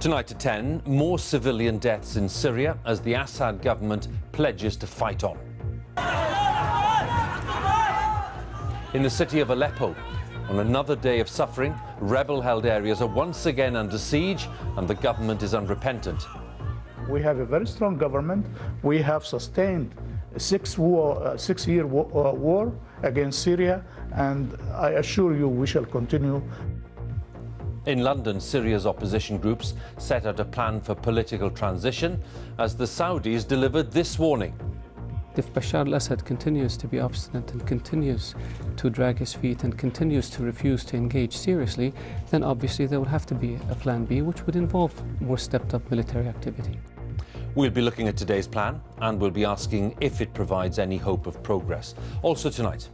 Tonight at 10, more civilian deaths in Syria as the Assad government pledges to fight on. In the city of Aleppo, on another day of suffering, rebel-held areas are once again under siege and the government is unrepentant. We have a very strong government. We have sustained a six-year war against Syria, and I assure you we shall continue. In London, Syria's opposition groups set out a plan for political transition as the Saudis delivered this warning. If Bashar al-Assad continues to be obstinate and continues to drag his feet and continues to refuse to engage seriously, then obviously there will have to be a plan B, which would involve more stepped-up military activity. We'll be looking at today's plan and we'll be asking if it provides any hope of progress. Also tonight,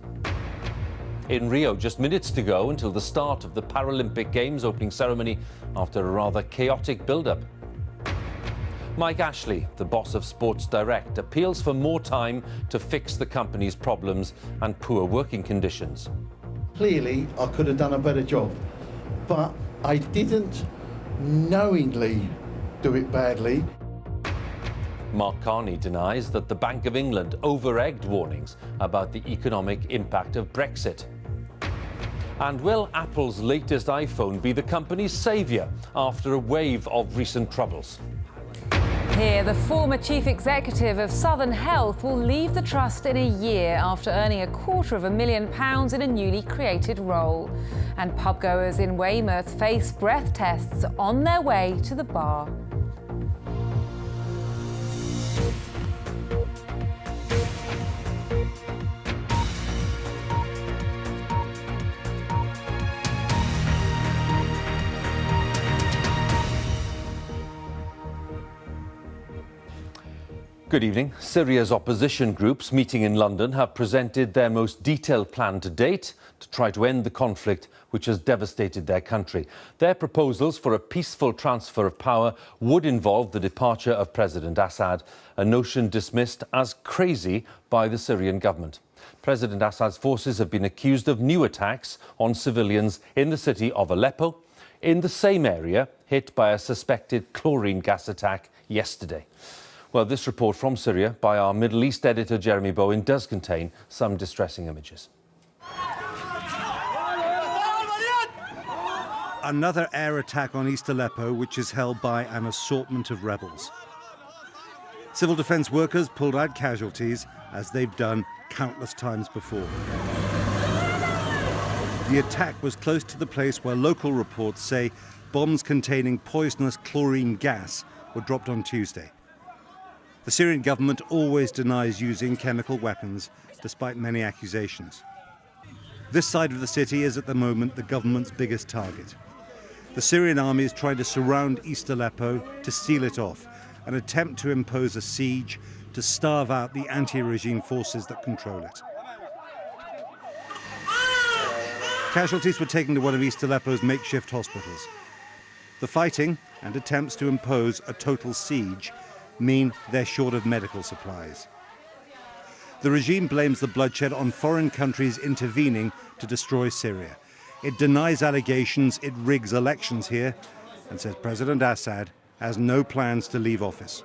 in Rio, just minutes to go until the start of the Paralympic Games opening ceremony after a rather chaotic build-up. Mike Ashley, the boss of Sports Direct, appeals for more time to fix the company's problems and poor working conditions. Clearly, I could have done a better job, but I didn't knowingly do it badly. Mark Carney denies that the Bank of England over-egged warnings about the economic impact of Brexit. And will Apple's latest iPhone be the company's saviour after a wave of recent troubles? Here, the former chief executive of Southern Health will leave the trust in a year after earning £250,000 in a newly created role. And pubgoers in Weymouth face breath tests on their way to the bar. Good evening. Syria's opposition groups meeting in London have presented their most detailed plan to date to try to end the conflict which has devastated their country. Their proposals for a peaceful transfer of power would involve the departure of President Assad, a notion dismissed as crazy by the Syrian government. President Assad's forces have been accused of new attacks on civilians in the city of Aleppo, in the same area hit by a suspected chlorine gas attack yesterday. Well, this report from Syria by our Middle East editor, Jeremy Bowen, does contain some distressing images. Another air attack on East Aleppo, which is held by an assortment of rebels. Civil defence workers pulled out casualties, as they've done countless times before. The attack was close to the place where local reports say bombs containing poisonous chlorine gas were dropped on Tuesday. The Syrian government always denies using chemical weapons, despite many accusations. This side of the city is at the moment the government's biggest target. The Syrian army is trying to surround East Aleppo to seal it off, an attempt to impose a siege to starve out the anti-regime forces that control it. Casualties were taken to one of East Aleppo's makeshift hospitals. The fighting and attempts to impose a total siege mean they're short of medical supplies. The regime blames the bloodshed on foreign countries intervening to destroy Syria. It denies allegations it rigs elections here and says President Assad has no plans to leave office.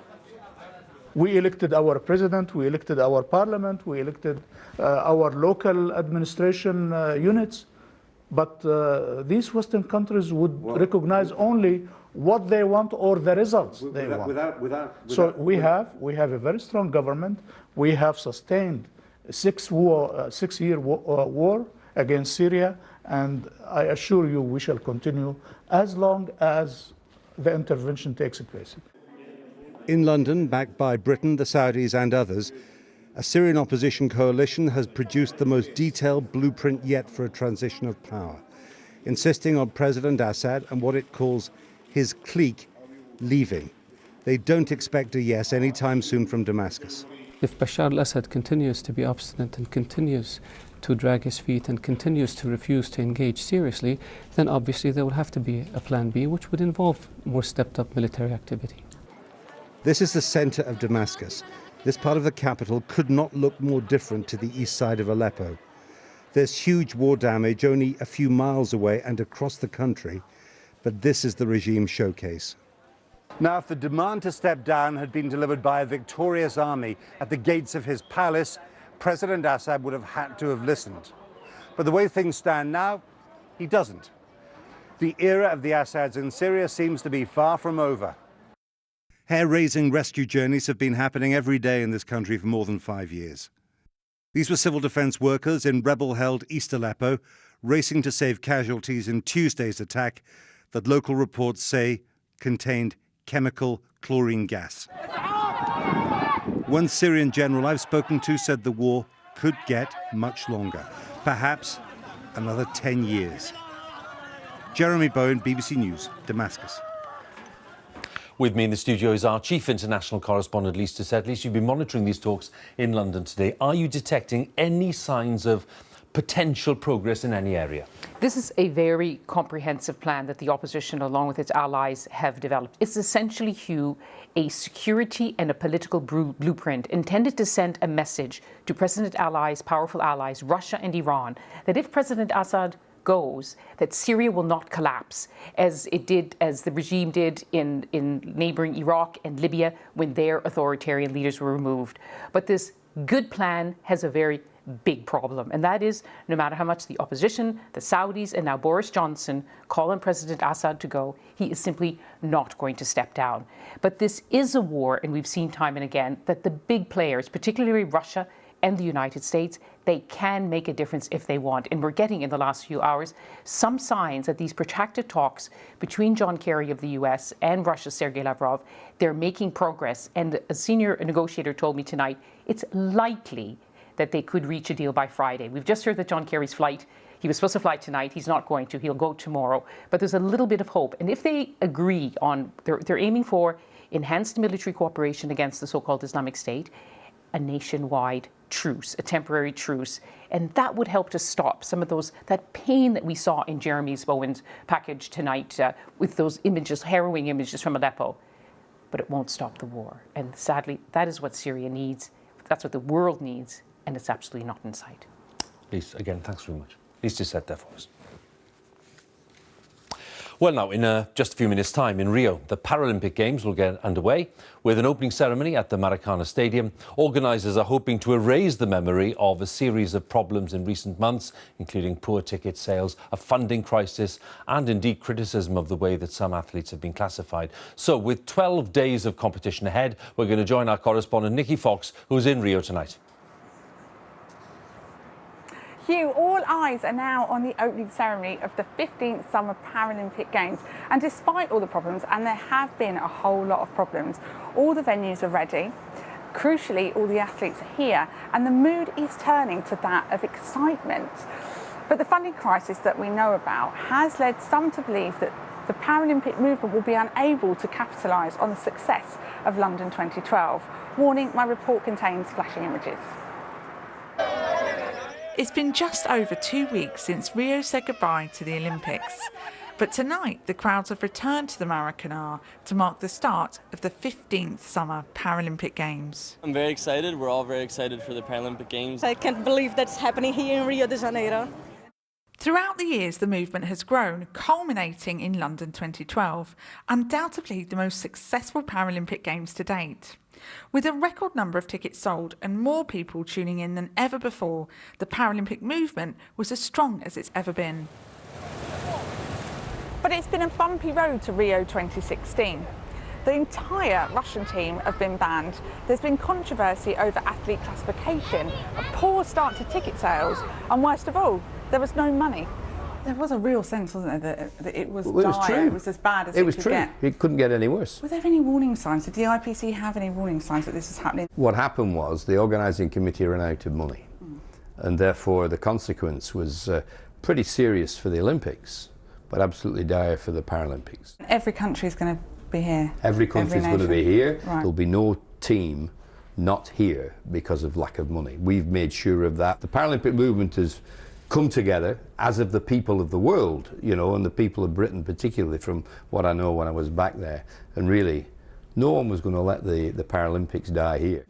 We elected our president, we elected our parliament, we elected our local administration units, but these Western countries would recognize only what they want or the results they want. So we have a very strong government. We have sustained a six-year war against Syria, and I assure you we shall continue as long as the intervention takes place. In London, backed by Britain, the Saudis and others, a Syrian opposition coalition has produced the most detailed blueprint yet for a transition of power, insisting on President Assad and what it calls his clique leaving. They don't expect a yes anytime soon from Damascus. If Bashar al-Assad continues to be obstinate and continues to drag his feet and continues to refuse to engage seriously, then obviously there will have to be a plan B, which would involve more stepped-up military activity. This is the center of Damascus. This part of the capital could not look more different to the east side of Aleppo. There's huge war damage only a few miles away and across the country, but this is the regime showcase. Now, if the demand to step down had been delivered by a victorious army at the gates of his palace, President Assad would have had to have listened. But the way things stand now, he doesn't. The era of the Assads in Syria seems to be far from over. Hair-raising rescue journeys have been happening every day in this country for more than 5 years. These were civil defence workers in rebel-held East Aleppo, racing to save casualties in Tuesday's attack that local reports say contained chemical chlorine gas. One Syrian general I've spoken to said the war could get much longer, perhaps another 10 years. Jeremy Bowen, BBC News, Damascus. With me in the studio is our chief international correspondent, Lisa Doucette. Lisa, you've been monitoring these talks in London today. Are you detecting any signs of potential progress in any area? This is a very comprehensive plan that the opposition, along with its allies, have developed. It's essentially, Hugh, a security and a political blueprint intended to send a message to President allies, powerful allies, Russia and Iran, that if President Assad goes, that Syria will not collapse as the regime did in neighboring Iraq and Libya when their authoritarian leaders were removed. But this good plan has a very big problem, and that is, no matter how much the opposition, the Saudis, and now Boris Johnson call on President Assad to go, he is simply not going to step down. But this is a war, and we've seen time and again that the big players, particularly Russia and the United States, they can make a difference if they want. And we're getting, in the last few hours, some signs that these protracted talks between John Kerry of the US and Russia's Sergei Lavrov, they're making progress. And a senior negotiator told me tonight, it's likely that they could reach a deal by Friday. We've just heard that John Kerry's flight, he was supposed to fly tonight, he's not going to, he'll go tomorrow. But there's a little bit of hope. And if they agree on, they're aiming for enhanced military cooperation against the so-called Islamic State, a nationwide truce, a temporary truce, and that would help to stop some of that pain that we saw in Jeremy's Bowen's package tonight with those images, harrowing images from Aleppo. But it won't stop the war, and sadly, that is what Syria needs. That's what the world needs, and it's absolutely not in sight. Lisa, again, thanks very much. Lisa Doucette there for us. Well, now, in just a few minutes' time in Rio, the Paralympic Games will get underway with an opening ceremony at the Maracana Stadium. Organisers are hoping to erase the memory of a series of problems in recent months, including poor ticket sales, a funding crisis, and indeed criticism of the way that some athletes have been classified. So, with 12 days of competition ahead, we're going to join our correspondent Nicky Fox, who's in Rio tonight. Hugh, all eyes are now on the opening ceremony of the 15th Summer Paralympic Games. And despite all the problems, and there have been a whole lot of problems, all the venues are ready. Crucially, all the athletes are here, and the mood is turning to that of excitement. But the funding crisis that we know about has led some to believe that the Paralympic movement will be unable to capitalise on the success of London 2012. Warning, my report contains flashing images. It's been just over 2 weeks since Rio said goodbye to the Olympics. But tonight, the crowds have returned to the Maracanã to mark the start of the 15th Summer Paralympic Games. I'm very excited. We're all very excited for the Paralympic Games. I can't believe that's happening here in Rio de Janeiro. Throughout the years, the movement has grown, culminating in London 2012, undoubtedly the most successful Paralympic Games to date. With a record number of tickets sold and more people tuning in than ever before, the Paralympic movement was as strong as it's ever been. But it's been a bumpy road to Rio 2016. The entire Russian team have been banned. There's been controversy over athlete classification, a poor start to ticket sales, and worst of all, there was no money. There was a real sense, wasn't there, that it was well, dire, it was as bad as it could get. It couldn't get any worse. Were there any warning signs? Did the IPC have any warning signs that this is happening? What happened was the organising committee ran out of money, and therefore the consequence was pretty serious for the Olympics, but absolutely dire for the Paralympics. Every country is going to be here. Every country is going to be here. Right. There'll be no team not here because of lack of money. We've made sure of that. The Paralympic movement has come together, as of the people of the world, you know, and the people of Britain particularly, from what I know when I was back there, and really No one was going to let the Paralympics die here.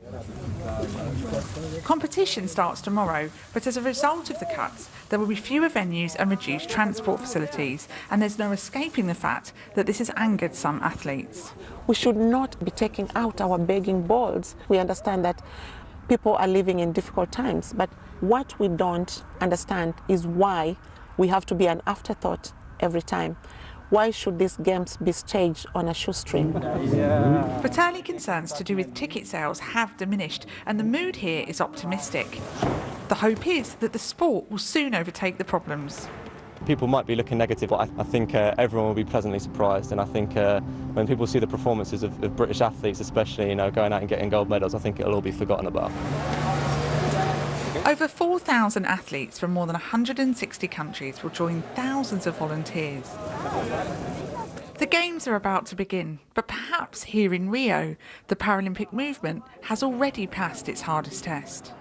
Competition starts tomorrow, but as a result of the cuts, there will be fewer venues and reduced transport facilities, and there's no escaping the fact that this has angered some athletes. We should not be taking out our begging bowls. We understand that people are living in difficult times, but what we don't understand is why we have to be an afterthought every time. Why should these games be staged on a shoestring? But early concerns to do with ticket sales have diminished, and the mood here is optimistic. The hope is that the sport will soon overtake the problems. People might be looking negative, but I think everyone will be pleasantly surprised. And I think when people see the performances of British athletes, especially, going out and getting gold medals, I think it'll all be forgotten about. Over 4,000 athletes from more than 160 countries will join thousands of volunteers. The Games are about to begin, but perhaps here in Rio, the Paralympic movement has already passed its hardest test.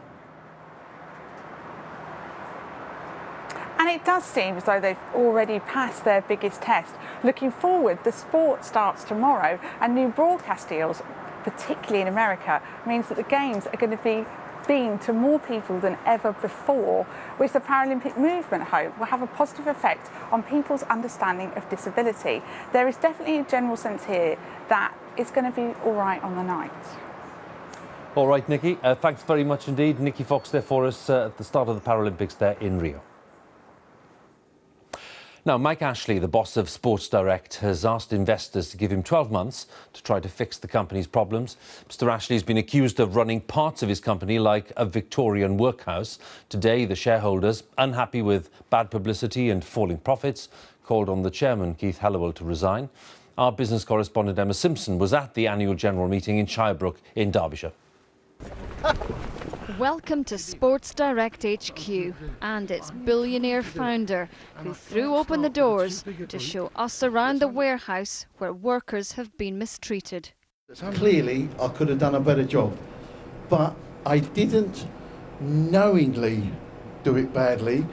And it does seem as though they've already passed their biggest test. Looking forward, the sport starts tomorrow, and new broadcast deals, particularly in America, means that the Games are going to be beamed to more people than ever before, which the Paralympic movement hope will have a positive effect on people's understanding of disability. There is definitely a general sense here that it's going to be all right on the night. All right, Nicky, thanks very much indeed. Nicky Fox there for us at the start of the Paralympics there in Rio. Now, Mike Ashley, the boss of Sports Direct, has asked investors to give him 12 months to try to fix the company's problems. Mr. Ashley has been accused of running parts of his company like a Victorian workhouse. Today, the shareholders, unhappy with bad publicity and falling profits, called on the chairman, Keith Halliwell, to resign. Our business correspondent, Emma Simpson, was at the annual general meeting in Shirebrook in Derbyshire. Welcome to Sports Direct HQ and its billionaire founder, who threw open the doors to show us around the warehouse where workers have been mistreated. Clearly, I could have done a better job, but I didn't knowingly do it badly.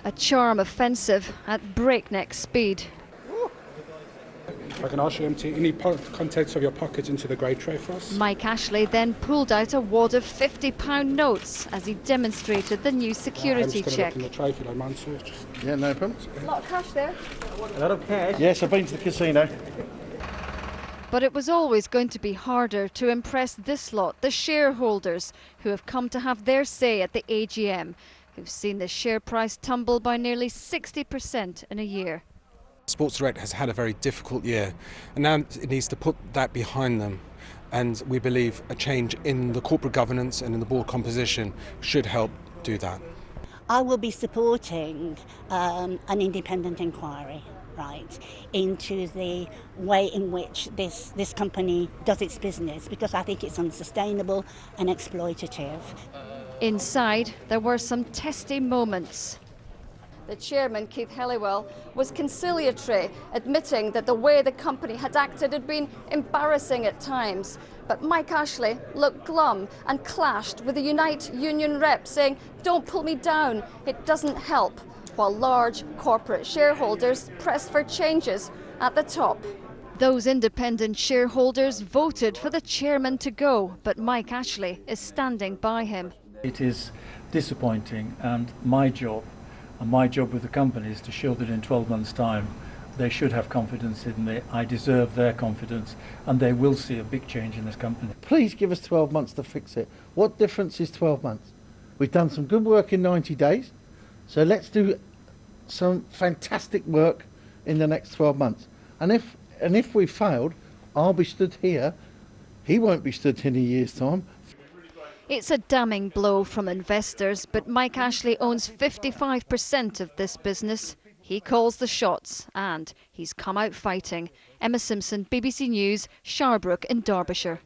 A charm offensive at breakneck speed. I can ask you to empty any contents of your pockets into the grey tray for us. Mike Ashley then pulled out a wad of £50 notes as he demonstrated the new security check. Look in the tray if you don't mind, sir. Yeah, no problem. A lot of cash there. A lot of cash? Yes, I've been to the casino. But it was always going to be harder to impress this lot, the shareholders, who have come to have their say at the AGM, who've seen the share price tumble by nearly 60% in a year. Sports Direct has had a very difficult year, and now it needs to put that behind them. And we believe a change in the corporate governance and in the board composition should help do that. I will be supporting an independent inquiry, right, into the way in which this company does its business, because I think it's unsustainable and exploitative. Inside, there were some testy moments. The chairman, Keith Halliwell, was conciliatory, admitting that the way the company had acted had been embarrassing at times. But Mike Ashley looked glum and clashed with the Unite union rep, saying, "Don't pull me down, it doesn't help," while large corporate shareholders pressed for changes at the top. Those independent shareholders voted for the chairman to go, but Mike Ashley is standing by him. It is disappointing, and my job with the company is to show that in 12 months' time they should have confidence in me. I deserve their confidence, and they will see a big change in this company. Please give us 12 months to fix it. What difference is 12 months? We've done some good work in 90 days, so let's do some fantastic work in the next 12 months. And if we failed, I'll be stood here. He won't be stood in a year's time. It's a damning blow from investors, but Mike Ashley owns 55% of this business. He calls the shots, and he's come out fighting. Emma Simpson, BBC News, Shirebrook in Derbyshire.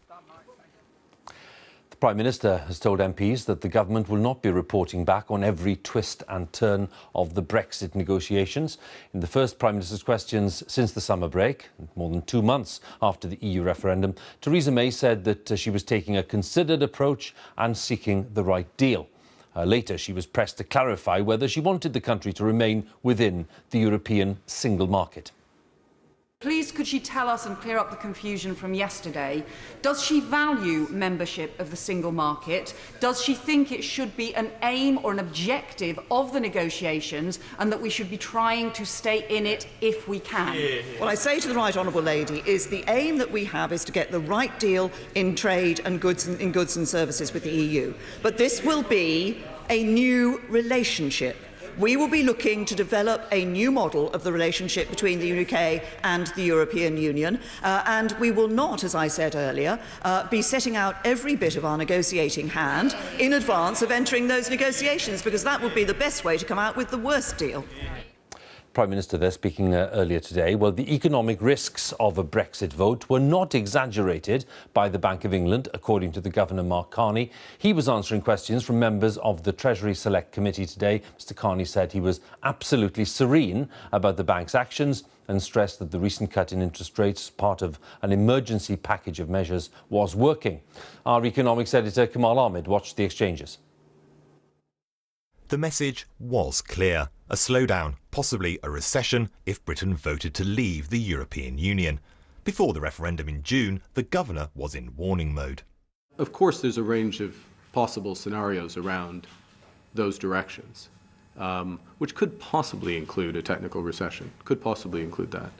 The Prime Minister has told MPs that the government will not be reporting back on every twist and turn of the Brexit negotiations. In the first Prime Minister's questions since the summer break, more than 2 months after the EU referendum, Theresa May said that she was taking a considered approach and seeking the right deal. Later, she was pressed to clarify whether she wanted the country to remain within the European single market. Please least could she tell us and clear up the confusion from yesterday? Does she value membership of the single market? Does she think it should be an aim or an objective of the negotiations and that we should be trying to stay in it if we can? What I say to the Right Honourable Lady is the aim that we have is to get the right deal in trade and goods and services with the EU. But this will be a new relationship. We will be looking to develop a new model of the relationship between the UK and the European Union, and we will not, as I said earlier, be setting out every bit of our negotiating hand in advance of entering those negotiations, because that would be the best way to come out with the worst deal. Prime Minister there speaking earlier today. Well, the economic risks of a Brexit vote were not exaggerated by the Bank of England, according to the Governor, Mark Carney. He was answering questions from members of the Treasury Select Committee today. Mr Carney said he was absolutely serene about the bank's actions and stressed that the recent cut in interest rates, part of an emergency package of measures, was working. Our economics editor, Kamal Ahmed, watched the exchanges. The message was clear. A slowdown, possibly a recession, if Britain voted to leave the European Union. Before the referendum in June, the governor was in warning mode. Of course, there's a range of possible scenarios around those directions, which could possibly include a technical recession, could possibly include that.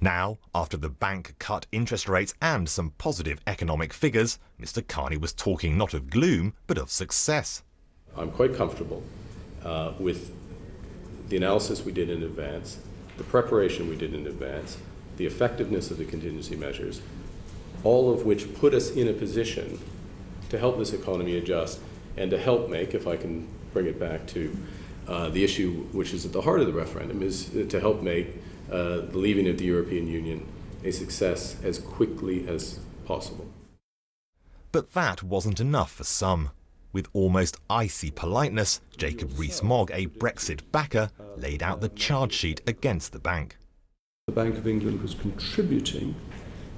Now, after the bank cut interest rates and some positive economic figures, Mr Carney was talking not of gloom, but of success. I'm quite comfortable with the analysis we did in advance, the preparation we did in advance, the effectiveness of the contingency measures, all of which put us in a position to help this economy adjust and to help make, if I can bring it back to the issue which is at the heart of the referendum, is to help make the leaving of the European Union a success as quickly as possible. But that wasn't enough for some. With almost icy politeness, Jacob Rees-Mogg, a Brexit backer, laid out the charge sheet against the bank. The Bank of England was contributing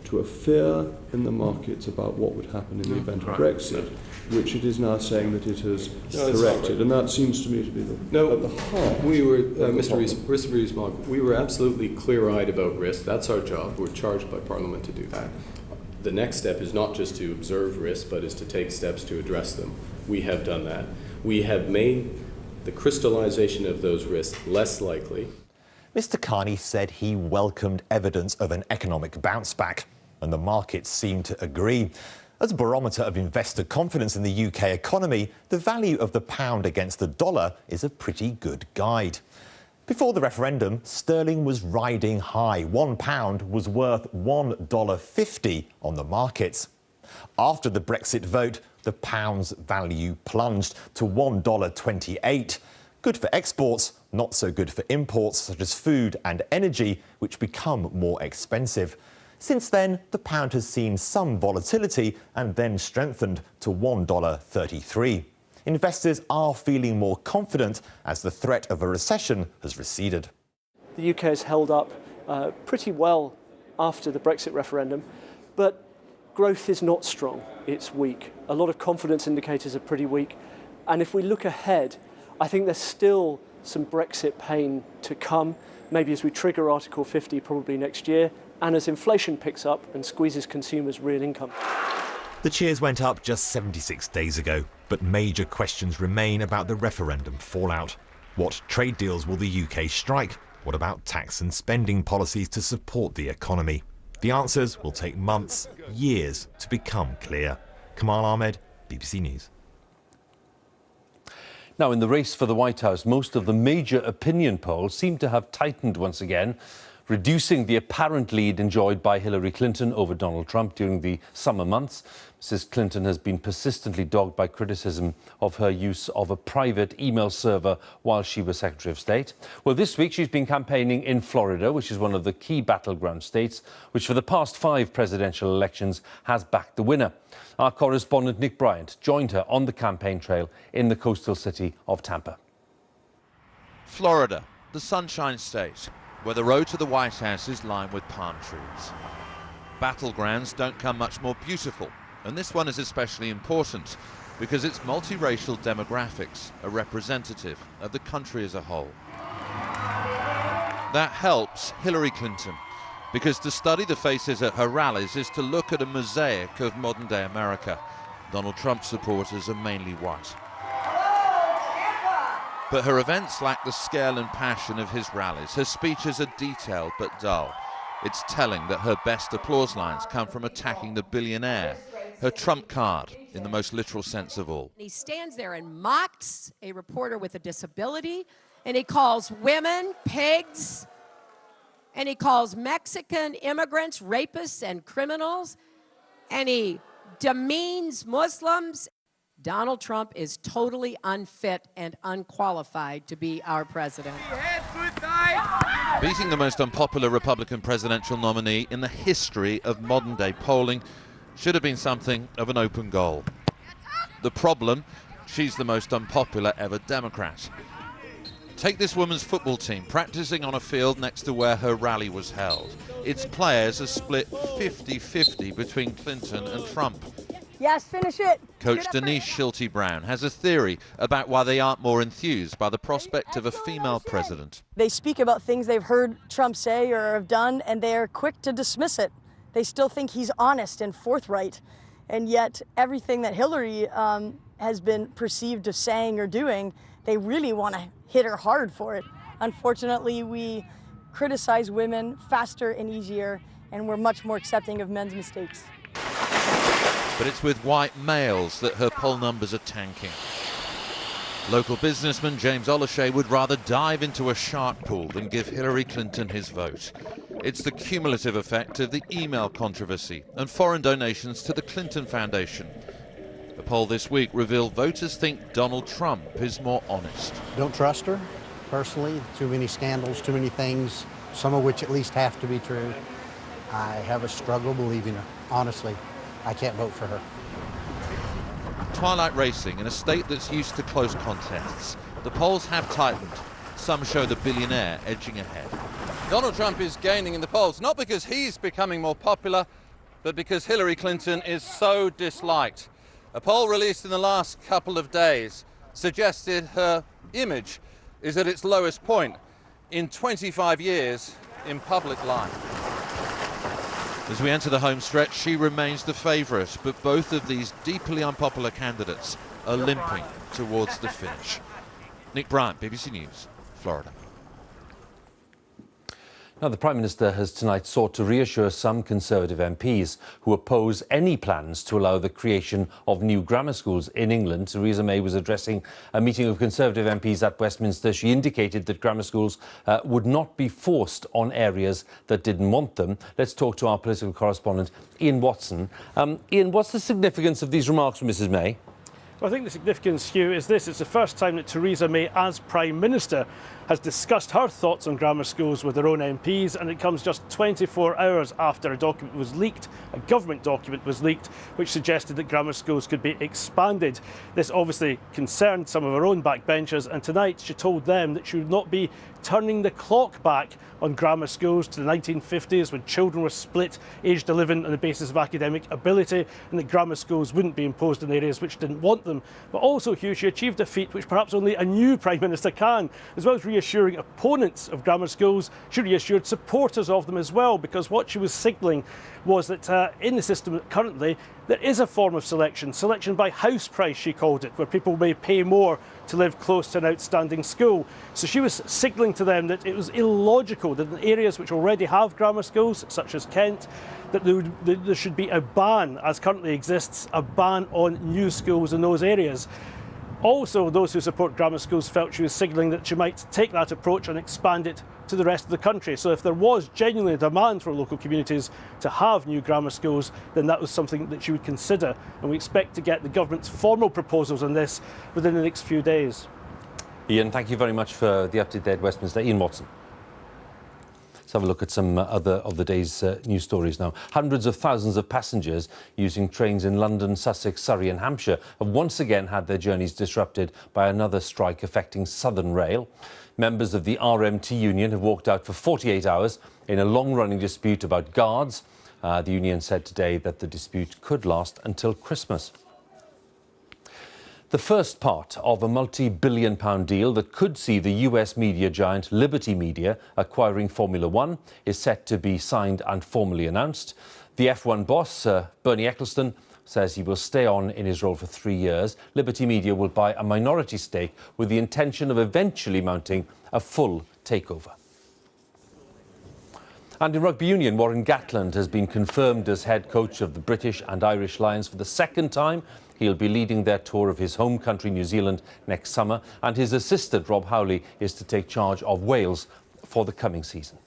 to a fear in the markets about what would happen in the event of Brexit, which it is now saying that it has corrected, and that seems to me to be at the heart. We were, Mr. Rees-Mogg, we were absolutely clear-eyed about risk. That's our job. We're charged by Parliament to do that. The next step is not just to observe risk, but is to take steps to address them. We have done that. We have made the crystallization of those risks less likely. Mr Carney said he welcomed evidence of an economic bounce back, and the markets seemed to agree. As a barometer of investor confidence in the UK economy, the value of the pound against the dollar is a pretty good guide. Before the referendum, sterling was riding high. £1 was worth $1.50 on the markets. After the Brexit vote, the pound's value plunged to $1.28. Good for exports, not so good for imports such as food and energy, which become more expensive. Since then, the pound has seen some volatility and then strengthened to $1.33. Investors are feeling more confident as the threat of a recession has receded. The UK has held up pretty well after the Brexit referendum, but growth is not strong, it's weak. A lot of confidence indicators are pretty weak, and if we look ahead, I think there's still some Brexit pain to come, maybe as we trigger Article 50 probably next year, and as inflation picks up and squeezes consumers' real income. The cheers went up just 76 days ago, but major questions remain about the referendum fallout. What trade deals will the UK strike? What about tax and spending policies to support the economy? The answers will take months, years to become clear. Kamal Ahmed, BBC News. Now, in the race for the White House, most of the major opinion polls seem to have tightened once again, reducing the apparent lead enjoyed by Hillary Clinton over Donald Trump during the summer months. Mrs. Clinton has been persistently dogged by criticism of her use of a private email server while she was Secretary of State. Well, this week she's been campaigning in Florida, which is one of the key battleground states, which for the past 5 presidential elections has backed the winner. Our correspondent Nick Bryant joined her on the campaign trail in the coastal city of Tampa. Florida, the Sunshine State, where the road to the White House is lined with palm trees. Battlegrounds don't come much more beautiful, and this one is especially important because its multiracial demographics are representative of the country as a whole. That helps Hillary Clinton, Because to study the faces at her rallies is to look at a mosaic of modern-day America. Donald Trump supporters are mainly white. But her events lack the scale and passion of his rallies. Her speeches are detailed but dull. It's telling that her best applause lines come from attacking the billionaire, her trump card in the most literal sense of all. He stands there and mocks a reporter with a disability, and he calls women pigs, and he calls Mexican immigrants rapists and criminals, and he demeans Muslims. Donald Trump is totally unfit and unqualified to be our president. Beating the most unpopular Republican presidential nominee in the history of modern-day polling should have been something of an open goal. The problem, she's the most unpopular ever Democrat. Take this women's football team practicing on a field next to where her rally was held. Its players are split 50-50 between Clinton and Trump. Yes, finish it. Coach Denise Schulte-Brown has a theory about why they aren't more enthused by the prospect of a female president. They speak about things they've heard Trump say or have done, and they're quick to dismiss it. They still think he's honest and forthright, and yet everything that Hillary has been perceived of saying or doing, they really want to hit her hard for it. Unfortunately, we criticize women faster and easier, and we're much more accepting of men's mistakes. But it's with white males that her poll numbers are tanking. Local businessman James Olashey would rather dive into a shark pool than give Hillary Clinton his vote. It's the cumulative effect of the email controversy and foreign donations to the Clinton Foundation. A poll this week revealed voters think Donald Trump is more honest. Don't trust her, personally. Too many scandals, too many things, some of which at least have to be true. I have a struggle believing her, honestly. I can't vote for her. Twilight racing in a state that's used to close contests. The polls have tightened. Some show the billionaire edging ahead. Donald Trump is gaining in the polls, not because he's becoming more popular, but because Hillary Clinton is so disliked. A poll released in the last couple of days suggested her image is at its lowest point in 25 years in public life. As we enter the home stretch, she remains the favourite, but both of these deeply unpopular candidates are limping towards the finish. Nick Bryant, BBC News, Florida. Now, the Prime Minister has tonight sought to reassure some Conservative MPs who oppose any plans to allow the creation of new grammar schools in England. Theresa May was addressing a meeting of Conservative MPs at Westminster. She indicated that grammar schools would not be forced on areas that didn't want them. Let's talk to our political correspondent, Ian Watson. Ian, what's the significance of these remarks from Mrs May? Well, I think the significance, Hugh, is this. It's the first time that Theresa May, as Prime Minister, has discussed her thoughts on grammar schools with her own MPs, and it comes just 24 hours after a document was leaked, a government document was leaked, which suggested that grammar schools could be expanded. This obviously concerned some of her own backbenchers, and tonight she told them that she would not be turning the clock back on grammar schools to the 1950s when children were split, aged 11 on the basis of academic ability, and that grammar schools wouldn't be imposed in areas which didn't want them. But also, Hugh, she achieved a feat which perhaps only a new Prime Minister can. As well as reassuring opponents of grammar schools, she reassured supporters of them as well, because what she was signalling was that in the system currently, there is a form of selection by house price, she called it, where people may pay more to live close to an outstanding school. So she was signalling to them that it was illogical that in areas which already have grammar schools, such as Kent, that there should be a ban, as currently exists, a ban on new schools in those areas. Also, those who support grammar schools felt she was signalling that she might take that approach and expand it to the rest of the country. So if there was genuinely a demand for local communities to have new grammar schools, then that was something that she would consider. And we expect to get the government's formal proposals on this within the next few days. Ian, thank you very much for the update there at Westminster. Ian Watson. Let's have a look at some other of the day's news stories now. Hundreds of thousands of passengers using trains in London, Sussex, Surrey and Hampshire have once again had their journeys disrupted by another strike affecting Southern Rail. Members of the RMT union have walked out for 48 hours in a long-running dispute about guards. The union said today that the dispute could last until Christmas. The first part of a multi-billion-pound deal that could see the US media giant Liberty Media acquiring Formula One is set to be signed and formally announced. The F1 boss, Bernie Ecclestone, says he will stay on in his role for 3 years. Liberty Media will buy a minority stake with the intention of eventually mounting a full takeover. And in rugby union, Warren Gatland has been confirmed as head coach of the British and Irish Lions for the second time. He'll be leading their tour of his home country, New Zealand, next summer, and his assistant, Rob Howley, is to take charge of Wales for the coming season.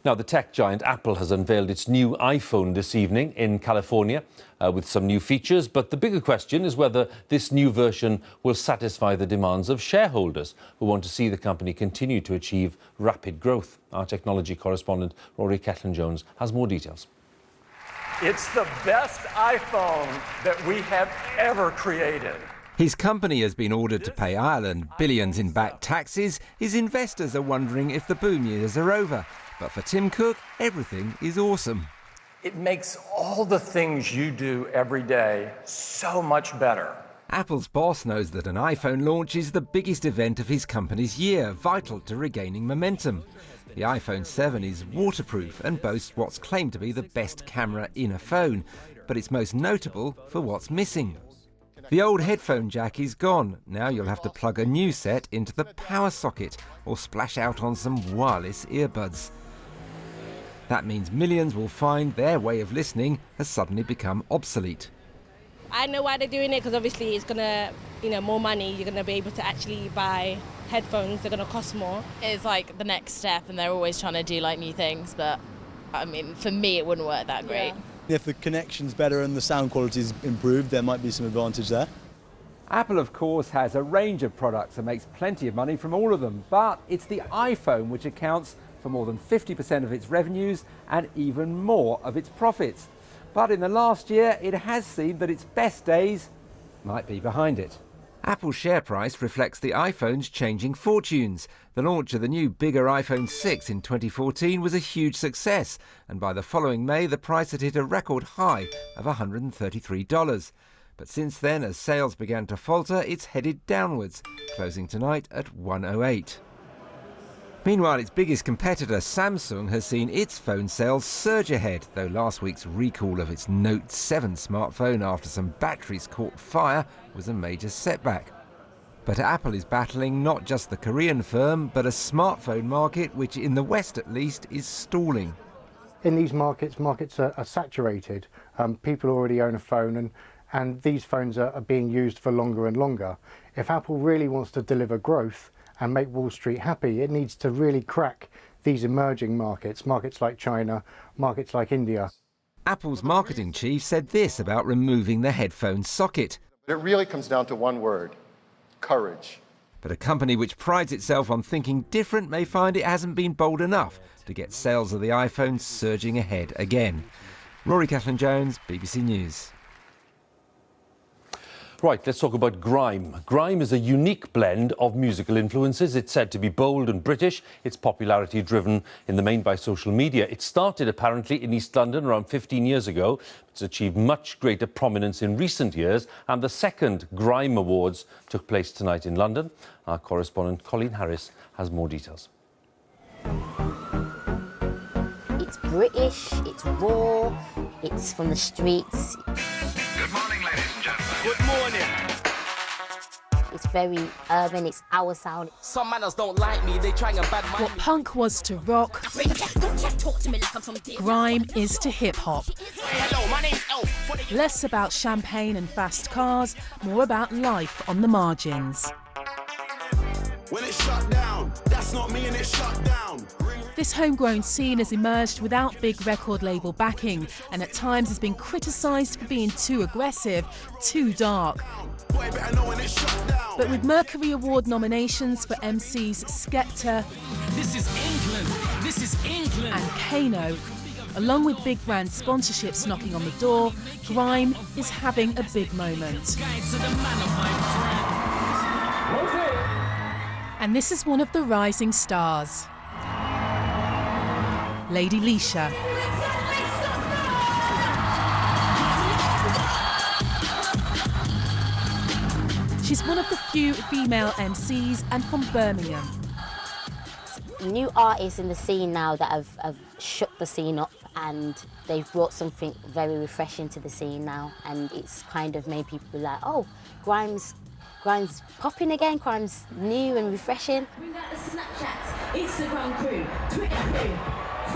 Now, the tech giant Apple has unveiled its new iPhone this evening in California with some new features. But the bigger question is whether this new version will satisfy the demands of shareholders who want to see the company continue to achieve rapid growth. Our technology correspondent, Rory Kettlin-Jones, has more details. It's the best iPhone that we have ever created. His company has been ordered to pay Ireland billions in back taxes. His investors are wondering if the boom years are over. But for Tim Cook, everything is awesome. It makes all the things you do every day so much better. Apple's boss knows that an iPhone launch is the biggest event of his company's year, vital to regaining momentum. The iPhone 7 is waterproof and boasts what's claimed to be the best camera in a phone, but it's most notable for what's missing. The old headphone jack is gone. Now you'll have to plug a new set into the power socket or splash out on some wireless earbuds. That means millions will find their way of listening has suddenly become obsolete. I know why they're doing it, because obviously it's going to, more money. You're going to be able to actually buy headphones. They're going to cost more. It's like the next step, and they're always trying to do like new things. But I mean, for me, it wouldn't work that great. If the connection's better and the sound quality's improved, there might be some advantage there. Apple, of course, has a range of products and makes plenty of money from all of them. But it's the iPhone which accounts for more than 50% of its revenues and even more of its profits. But in the last year, it has seemed that its best days might be behind it. Apple's share price reflects the iPhone's changing fortunes. The launch of the new, bigger iPhone 6 in 2014 was a huge success, and by the following May, the price had hit a record high of $133. But since then, as sales began to falter, it's headed downwards, closing tonight at $108. Meanwhile, its biggest competitor, Samsung, has seen its phone sales surge ahead, though last week's recall of its Note 7 smartphone after some batteries caught fire was a major setback. But Apple is battling not just the Korean firm, but a smartphone market which, in the West at least, is stalling. In these markets are saturated. People already own a phone, and these phones are being used for longer and longer. If Apple really wants to deliver growth and make Wall Street happy, it needs to really crack these emerging markets, markets like China, markets like India. Apple's marketing chief said this about removing the headphone socket. It really comes down to one word: courage. But a company which prides itself on thinking different may find it hasn't been bold enough to get sales of the iPhone surging ahead again. Rory Kettlin-Jones, BBC News. Right, let's talk about grime. Grime is a unique blend of musical influences. It's said to be bold and British. Its popularity driven in the main by social media. It started apparently in East London around 15 years ago. It's achieved much greater prominence in recent years, and the second Grime Awards took place tonight in London. Our correspondent Colleen Harris has more details. It's British, it's raw, it's from the streets. Good morning, ladies and gentlemen. Good morning. It's very urban, it's our sound. Some manners don't like me, they try and bad mind. What punk was to rock, grime is to hip-hop. Hello, my name's Elf. Less about champagne and fast cars, more about life on the margins. When it's shut down, that's not me and it's shut down. This homegrown scene has emerged without big record label backing, and at times has been criticised for being too aggressive, too dark. But with Mercury Award nominations for MCs Skepta, This is England, this is England. and Kano, along with big brand sponsorships knocking on the door, grime is having a big moment. And this is one of the rising stars, Lady Leisha. She's one of the few female MCs and from Birmingham. New artists in the scene now that have shook the scene up, and they've brought something very refreshing to the scene now, and it's kind of made people like, oh, Grime's popping again, Grime's new and refreshing. Bring out the Snapchat, Instagram crew, Twitter crew,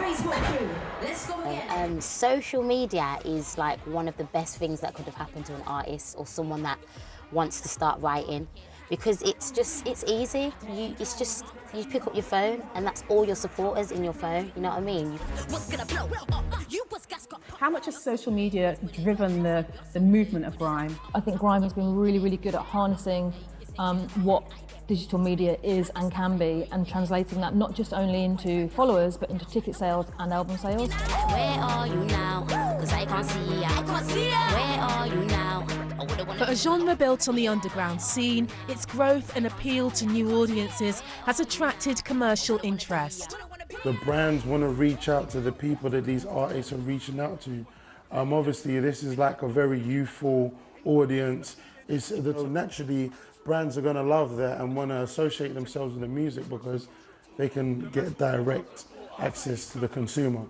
Facebook crew. Let's go again. Social media is like one of the best things that could have happened to an artist or someone that wants to start writing, because it's easy. You pick up your phone and that's all your supporters in your phone, you know what I mean? How much has social media driven the movement of grime? I think grime has been really, really good at harnessing what digital media is and can be, and translating that not just only into followers but into ticket sales and album sales. Where are you now? 'Cause I can't see ya. Where are you now? For a genre built on the underground scene, its growth and appeal to new audiences has attracted commercial interest. The brands want to reach out to the people that these artists are reaching out to. Obviously, this is like a very youthful audience. Naturally, brands are going to love that and want to associate themselves with the music because they can get direct access to the consumer.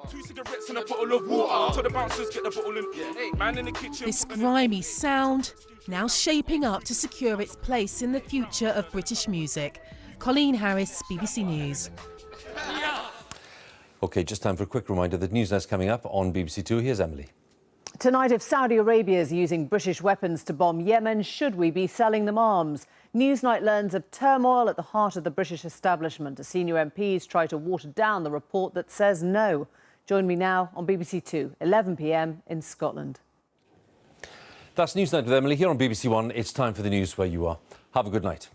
2 cigarettes and a bottle of water. So the bouncers get the bottle in. Man in the kitchen. This grimy sound now shaping up to secure its place in the future of British music. Colleen Harris, BBC News. OK, just time for a quick reminder that News Now's coming up on BBC Two. Here's Emily. Tonight, if Saudi Arabia is using British weapons to bomb Yemen, should we be selling them arms? Newsnight learns of turmoil at the heart of the British establishment as senior MPs try to water down the report that says no. Join me now on BBC Two, 11 p.m. in Scotland. That's Newsnight with Emily here on BBC One. It's time for the news where you are. Have a good night.